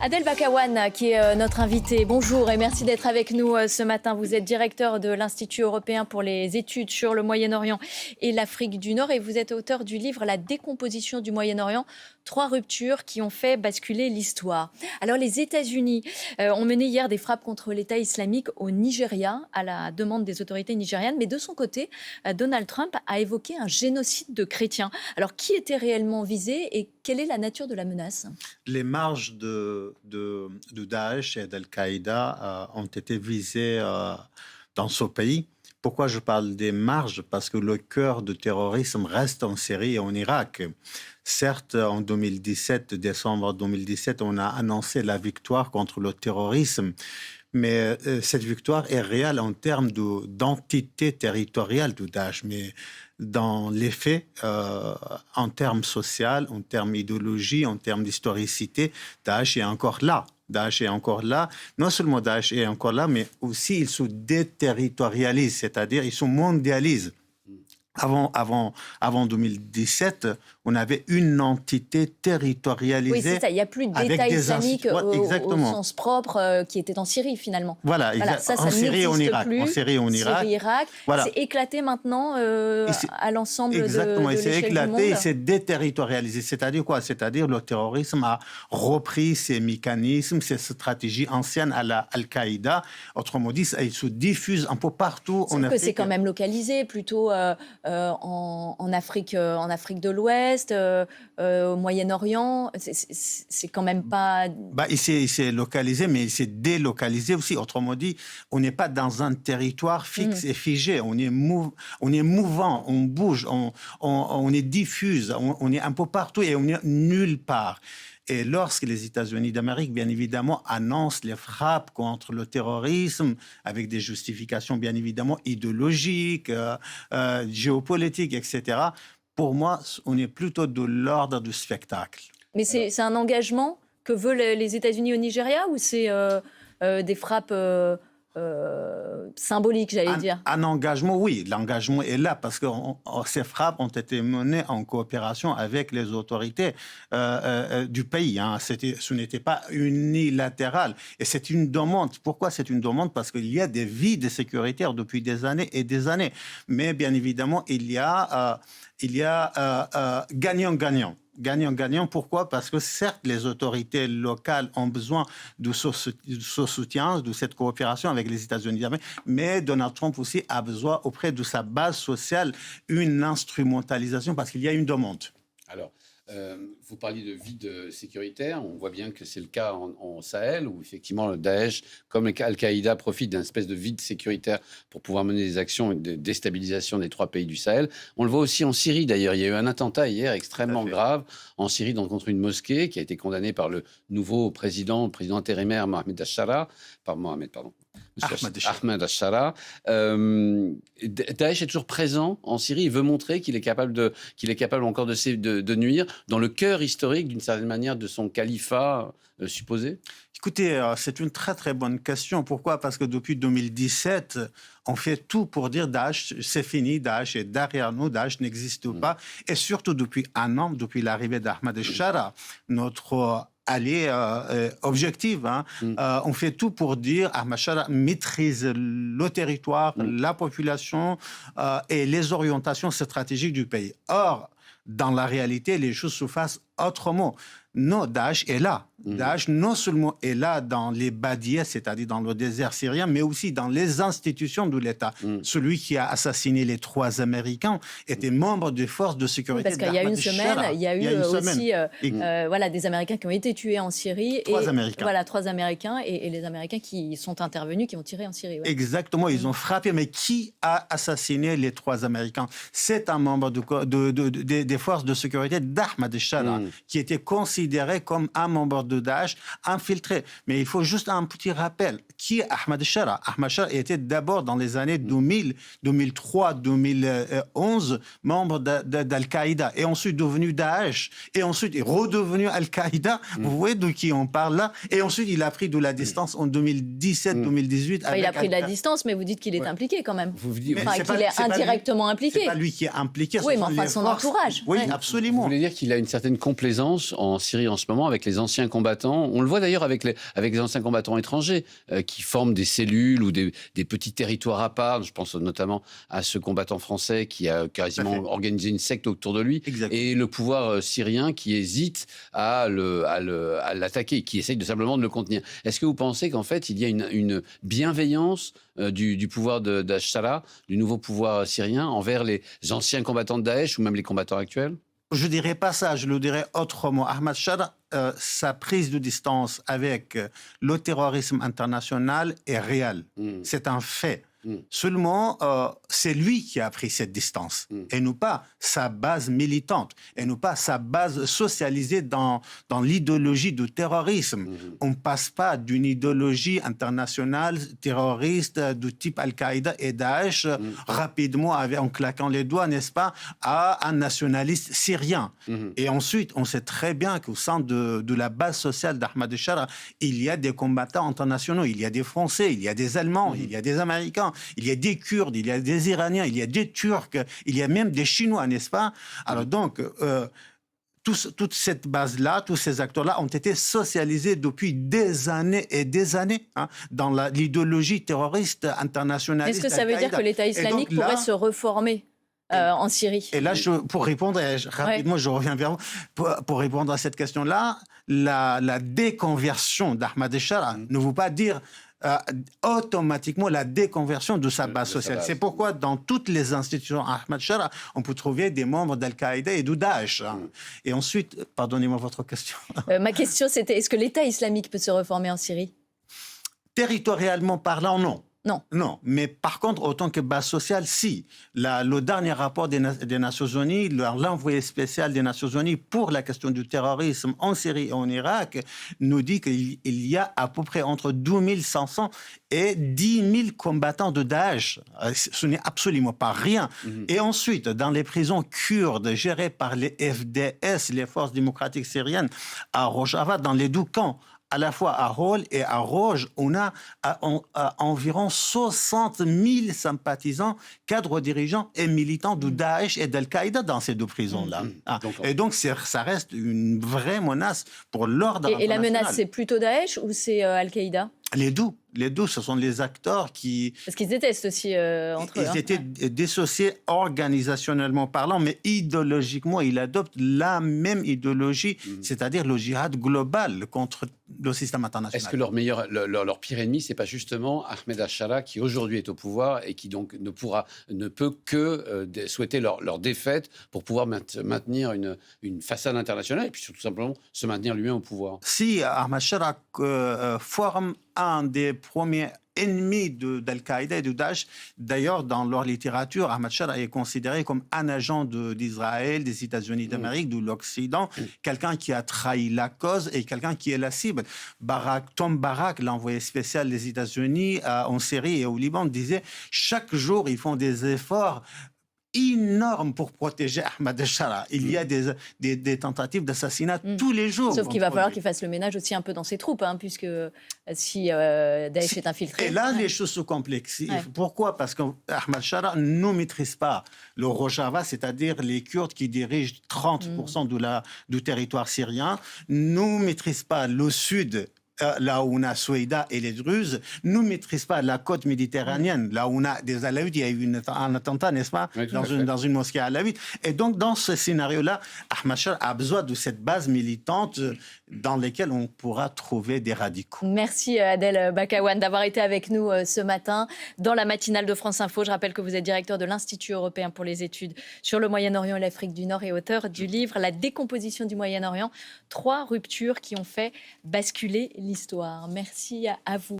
Adel Bakawan, qui est notre invité. Bonjour et merci d'être avec nous ce matin. Vous êtes directeur de l'Institut européen pour les études sur le Moyen-Orient et l'Afrique du Nord et vous êtes auteur du livre « La décomposition du Moyen-Orient ». 3 ruptures qui ont fait basculer l'histoire. Alors les États-Unis ont mené hier des frappes contre l'État islamique au Nigeria à la demande des autorités nigérianes. Mais de son côté, Donald Trump a évoqué un génocide de chrétiens. Alors qui était réellement visé et quelle est la nature de la menace ? Les marges de Daesh et d'Al-Qaïda ont été visées dans ce pays. Pourquoi je parle des marges ? Parce que le cœur du terrorisme reste en Syrie et en Irak. Certes, en 2017, décembre 2017, on a annoncé la victoire contre le terrorisme. Mais cette victoire est réelle en termes d'entité territoriale de Daesh. Mais dans les faits, en termes sociaux, en termes d'idéologie, en termes d'historicité, Daesh est encore là. Daesh est encore là. Non seulement Daesh est encore là, mais aussi il se déterritorialise, c'est-à-dire il se mondialise. Avant 2017, on avait une entité territorialisée. Oui, c'est ça. Il n'y a plus d'État islamique au sens propre qui était en Syrie, finalement. Voilà ça en Syrie et en Irak. En Syrie et en Irak. Syrie, Irak. Voilà. C'est éclaté maintenant à l'ensemble de l'échelle du monde. Exactement. Il s'est éclaté, il s'est déterritorialisé. C'est-à-dire quoi ? C'est-à-dire le terrorisme a repris ses mécanismes, ses stratégies anciennes à la Al-Qaïda. Autrement dit, il se diffuse un peu partout en Afrique. C'est quand même localisé plutôt en Afrique de l'Ouest, au Moyen-Orient. C'est quand même pas... Il s'est localisé, mais il s'est délocalisé aussi. Autrement dit, on n'est pas dans un territoire fixe et figé. On est mouvant, on bouge, on est diffuse, on est un peu partout et on est nulle part. Et lorsque les États-Unis d'Amérique, bien évidemment, annoncent les frappes contre le terrorisme, avec des justifications, bien évidemment, idéologiques, géopolitiques, etc., pour moi, on est plutôt de l'ordre du spectacle. Mais c'est un engagement que veulent les États-Unis au Nigeria ou c'est des frappes symboliques, j'allais dire ? Un engagement, oui. L'engagement est là parce que ces frappes ont été menées en coopération avec les autorités du pays. Ce n'était pas unilatéral. Et c'est une demande. Pourquoi c'est une demande ? Parce qu'il y a des vides sécuritaires depuis des années et des années. Mais bien évidemment, il y a gagnant-gagnant. Gagnant-gagnant, pourquoi ? Parce que certes, les autorités locales ont besoin de ce soutien, de cette coopération avec les États-Unis d'Amérique, mais Donald Trump aussi a besoin, auprès de sa base sociale, une instrumentalisation parce qu'il y a une demande. Alors, vous parliez de vide sécuritaire. On voit bien que c'est le cas en Sahel, où effectivement le Daesh, comme Al-Qaïda, profite d'un espèce de vide sécuritaire pour pouvoir mener des actions de déstabilisation des 3 pays du Sahel. On le voit aussi en Syrie, d'ailleurs. Il y a eu un attentat hier extrêmement grave en Syrie contre une mosquée qui a été condamnée par le nouveau président, le président intérimaire Ahmed Al-Shara. Daesh est toujours présent en Syrie. Il veut montrer qu'il est capable encore de nuire dans le cœur historique, d'une certaine manière, de son califat supposé. Écoutez, c'est une très très bonne question. Pourquoi ? Parce que depuis 2017, on fait tout pour dire Daesh, c'est fini, Daesh est derrière nous, Daesh n'existe pas. Et surtout depuis un an, depuis l'arrivée d'Ahmed Al-Shara, notre allié objectif. On fait tout pour dire Ahmed Al-Shara maîtrise le territoire, la population et les orientations stratégiques du pays. Or, dans la réalité, les choses se passent autrement. Non, Daesh est là. Daesh non seulement est là dans les badias, c'est-à-dire dans le désert syrien, mais aussi dans les institutions de l'État. Celui qui a assassiné les 3 Américains était membre des forces de sécurité. Parce qu'il y a une semaine, il y a eu aussi des Américains qui ont été tués en Syrie. 3 Américains. Voilà, 3 Américains et les Américains qui sont intervenus, qui ont tiré en Syrie. Ouais. Exactement, ils ont frappé. Mais qui a assassiné les 3 Américains ? C'est un membre des forces de sécurité d'Ahmed Al-Shara, qui était considéré comme un membre de Daesh infiltré. Mais il faut juste un petit rappel. Qui est Ahmed Al-Shara ? Ahmed Al-Shara était d'abord dans les années 2000, 2003, 2011, membre d'Al-Qaïda, et ensuite devenu Daesh, et ensuite est redevenu Al-Qaïda. Vous voyez de qui on parle là ? Et ensuite, il a pris de la distance en 2017-2018. Il a pris de la distance, mais vous dites qu'il est impliqué quand même. Qu'il est indirectement impliqué. C'est pas lui qui est impliqué. Oui, mais enfin son entourage. Oui, absolument. Vous voulez dire qu'il a une certaine complicité complaisance en Syrie en ce moment avec les anciens combattants. On le voit d'ailleurs avec les anciens combattants étrangers qui forment des cellules ou des petits territoires à part. Je pense notamment à ce combattant français qui a quasiment organisé une secte autour de lui. Exactement. Et le pouvoir syrien qui hésite à l'attaquer, qui essaye simplement de le contenir. Est-ce que vous pensez qu'en fait, il y a une bienveillance du pouvoir d'Al-Shara, du nouveau pouvoir syrien, envers les anciens combattants de Daesh ou même les combattants actuels? Je ne dirais pas ça, je le dirais autrement. Ahmad Shara, sa prise de distance avec le terrorisme international est réelle. C'est un fait. Seulement, c'est lui qui a pris cette distance et non pas sa base militante et non pas sa base socialisée dans l'idéologie du terrorisme. On ne passe pas d'une idéologie internationale terroriste du type Al-Qaïda et Daesh rapidement en claquant les doigts, n'est-ce pas, à un nationaliste syrien. Et ensuite, on sait très bien qu'au sein de la base sociale d'Ahmad Shara, il y a des combattants internationaux, il y a des Français, il y a des Allemands, il y a des Américains. Il y a des Kurdes, il y a des Iraniens, il y a des Turcs, il y a même des Chinois, n'est-ce pas? Alors donc, toute cette base-là, tous ces acteurs-là ont été socialisés depuis des années et des années dans l'idéologie terroriste internationaliste. Est-ce que ça veut dire que l'État islamique pourrait se reformer en Syrie? Et là, pour répondre rapidement, je reviens vers vous. Pour répondre à cette question-là, la déconversion d'Ahmad Shara ne veut pas dire automatiquement la déconversion de sa base sociale. C'est pourquoi dans toutes les institutions Ahmad Shara, on peut trouver des membres d'Al-Qaïda et du Daesh. Et ensuite, pardonnez-moi votre question. Ma question, c'était, est-ce que l'État islamique peut se reformer en Syrie? Territorialement parlant, non. Non. Non, mais par contre, autant que base sociale, si. Le dernier rapport des Nations Unies, l'envoyé spécial des Nations Unies pour la question du terrorisme en Syrie et en Irak, nous dit qu'il y a à peu près entre 12 500 et 10 000 combattants de Daesh. Ce n'est absolument pas rien. Et ensuite, dans les prisons kurdes gérées par les FDS, les Forces démocratiques syriennes, à Rojava, dans les deux camps, à la fois à Hol et à Roj, on a environ 60 000 sympathisants, cadres dirigeants et militants du Daesh et d'Al-Qaïda dans ces deux prisons-là. Et donc, ça reste une vraie menace pour l'ordre international. Et la menace, c'est plutôt Daesh ou c'est Al-Qaïda? Les deux, ce sont les acteurs qui... Parce qu'ils détestent aussi entre eux. Ils étaient dissociés organisationnellement parlant, mais idéologiquement, ils adoptent la même idéologie, c'est-à-dire le djihad global contre le système international. Est-ce que leur pire ennemi, c'est pas justement Ahmed Al-Shara qui aujourd'hui est au pouvoir et qui donc ne peut que souhaiter leur défaite pour pouvoir maintenir une façade internationale et puis surtout simplement se maintenir lui-même au pouvoir? Si Ahmed Shara forme un des premiers ennemis d'Al-Qaïda et du Daesh. D'ailleurs, dans leur littérature, Ahmad Shara est considéré comme un agent d'Israël, des États-Unis d'Amérique, de l'Occident, quelqu'un qui a trahi la cause et quelqu'un qui est la cible. Tom Barak, l'envoyé spécial des États-Unis en Syrie et au Liban, disait chaque jour, ils font des efforts énorme pour protéger Ahmad Shara. Il y a des tentatives d'assassinat tous les jours. Sauf qu'il va falloir qu'il fasse le ménage aussi un peu dans ses troupes, puisque si Daesh est infiltré... Et là, les choses se complexifient. Pourquoi? Parce qu'Ahmad Shara ne maîtrise pas le Rojava, c'est-à-dire les Kurdes qui dirigent 30% du territoire syrien, ne maîtrise pas le sud, là où on a Souaïda et les Druzes, ne maîtrise pas la côte méditerranéenne, là où on a des Alaouites. Il y a eu un attentat, n'est-ce pas, dans une mosquée alaouite. Et donc, dans ce scénario-là, Ahmad Shara a besoin de cette base militante dans laquelle on pourra trouver des radicaux. Merci Adel Bakawan d'avoir été avec nous ce matin dans la matinale de France Info. Je rappelle que vous êtes directeur de l'Institut européen pour les études sur le Moyen-Orient et l'Afrique du Nord et auteur du livre « La décomposition du Moyen-Orient », 3 ruptures qui ont fait basculer l'histoire. Merci à vous.